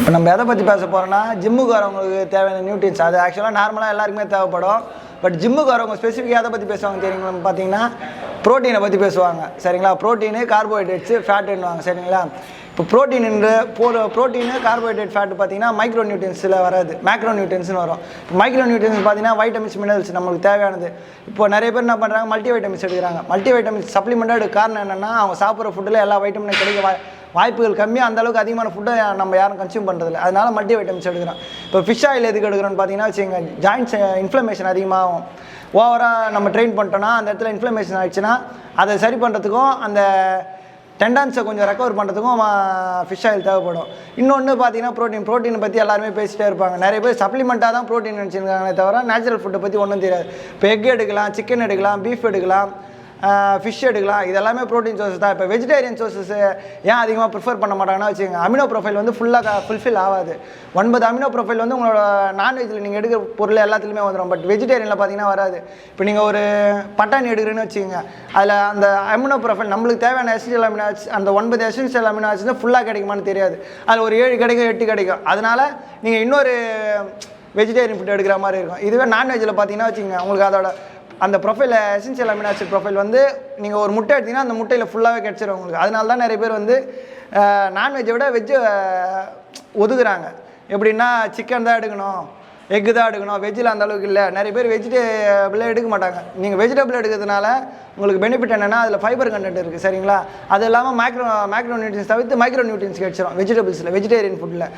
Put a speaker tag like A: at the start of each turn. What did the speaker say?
A: இப்போ நம்ம எதை பற்றி பேச போகிறோம்னா ஜிம்முக்கு வரவங்களுக்கு தேவையான நியூட்ரியன்ஸ். அது ஆக்சுவலாக நார்மலாக எல்லாருக்குமே தேவைப்படும். பட் ஜிம்முக்கு வரவங்க ஸ்பெசிஃபிக்காக எதை பற்றி பேசுவாங்க தெரியுங்களா? பார்த்தீங்கன்னா ப்ரோட்டீனை பற்றி பேசுவாங்க. சரிங்களா? ப்ரோட்டீனு, கார்போஹைட்ரேட்ஸு, ஃபேட்டுன்னுவாங்க. சரிங்களா? இப்போ ப்ரோட்டீனு, கார்போஹைட்ரேட், ஃபேட்டு பார்த்தீங்கன்னா மைக்ரோ நியூட்ரியன்ஸில் வராது, மேக்ரோ நியூட்ரியன்ஸ்னு வரும். இப்போ மைக்ரோ நியூட்ரியன்ஸ் பார்த்தீங்கன்னா வைட்டமின்ஸ், மினரல்ஸ் நம்மளுக்கு தேவையானது. இப்போ நிறைய பேர் என்ன பண்ணுறாங்க, மல்டி வைட்டமின்ஸ் எடுக்கிறாங்க. மல்டி வைட்டமின்ஸ் சப்ளிமெண்ட்டாக எடுக்க காரணம் என்னென்னா, அவங்க சாப்பிட்ற ஃபுட்டில் எல்லா வைட்டமினும் கிடைக்க வாய்ப்புகள் கம்மி. அந்தளவுக்கு அதிகமான ஃபுட்டை நம்ம யாரும் கன்சியூம் பண்ணுறதில்ல. அதனால மல்டி வைட்டமின்ஸ் எடுக்கிறோம். இப்போ ஃபிஷ் ஆயில் எதுக்கு எடுக்கிறோன்னு பார்த்தீங்கன்னா வச்சுங்க, ஜாயின்ட்ஸ் இன்ஃப்ளமேஷன் அதிகமாகும். ஓவராக நம்ம ட்ரெயின் பண்ணிட்டோன்னா அந்த இடத்துல இன்ஃப்ளமேஷன் ஆகிடுச்சுன்னா அதை சரி பண்ணுறதுக்கும் அந்த டெண்டன்ஸை கொஞ்சம் ரெக்கவர் பண்ணுறதுக்கும் ஃபிஷ் ஆயில் தேவைப்படும். இன்னொன்று பார்த்தீங்கன்னா ப்ரோட்டீனை பற்றி எல்லாருமே பேசிகிட்டே இருப்பாங்க. நிறைய பேர் சப்ளிமெண்ட்டாக தான் ப்ரோட்டீன் நினச்சிருக்காங்களே தவிர நேச்சுரல் ஃபுட்டை பற்றி ஒன்றும் தெரியாது. இப்போ எக் எடுக்கலாம், சிக்கன் எடுக்கலாம், பீஃப் எடுக்கலாம், ஃபிஷ் எடுக்கலாம். இதெல்லாமே ப்ரோட்டீன் சோர்ஸஸ் தான். இப்போ வெஜிடேரியன் சோர்ஸஸ் ஏன் அதிகமாக ப்ரிஃபர் பண்ண மாட்டாங்கன்னா வச்சுக்கோங்க, அமினோ ப்ரொஃபைல் வந்து ஃபுல்லாக ஃபுல்ஃபில் ஆகாது. 9 அமினோ ப்ரொஃபைல் வந்து உங்களோட நான்வெஜ்ஜில் நீங்கள் எடுக்கிற பொருள் எல்லாத்துலேயுமே வந்துடும். பட் வெஜிடேரியனில் பார்த்தீங்கன்னா வராது. இப்போ நீங்கள் ஒரு பட்டாணி எடுக்கிறேன்னு வச்சுக்கோங்க, அதில் அந்த அமினோ ப்ரொஃபைல் நம்மளுக்கு தேவையான எசென்ஷியல் அமினோ ஆசிட்ஸ், அந்த 9 எசென்ஷியல் அமினோ ஆசிட்ஸ் ஃபுல்லாக கிடைக்குமான்னு தெரியாது. அதில் ஒரு 7 கிடைக்கும், 8 கிடைக்கும். அதனால் நீங்கள் இன்னொரு வெஜிடேரியன் ஃபுட் எடுக்கிற மாதிரி இருக்கும். இதுவே நான்வெஜ்ஜில் பார்த்தீங்கன்னா வச்சுக்கோங்க, உங்களுக்கு அதோட அந்த profile essential amino acid profile வந்து நீங்கள் ஒரு முட்டை எடுத்தீங்கன்னா அந்த முட்டையில் ஃபுல்லாகவே கிடச்சிடும் உங்களுக்கு. அதனால தான் நிறைய பேர் வந்து நான்வெஜ்ஜை விட வெஜ்ஜை ஒதுக்குறாங்க. எப்படின்னா சிக்கன் தான் எடுக்கணும், எக்கு தான் எடுக்கணும், வெஜ்ஜில் அந்த அளவுக்கு இல்லை. நிறைய பேர் வெஜிடபிளே எடுக்க மாட்டாங்க. நீங்கள் வெஜிடபிள் எடுக்கிறதுனால உங்களுக்கு பெனிஃபிட் என்னென்னா அதில் ஃபைபர் கண்டென்ட் இருக்குது. சரிங்களா? அது இல்லாமல் மேக்ரோ நியூட்ரியன்ஸ் தவிர்த்து மைக்ரோ நியூட்ரியன்ஸ் கிடச்சிடும் வெஜிடபிள்ஸில், வெஜிடேரியன் ஃபுட்டில்.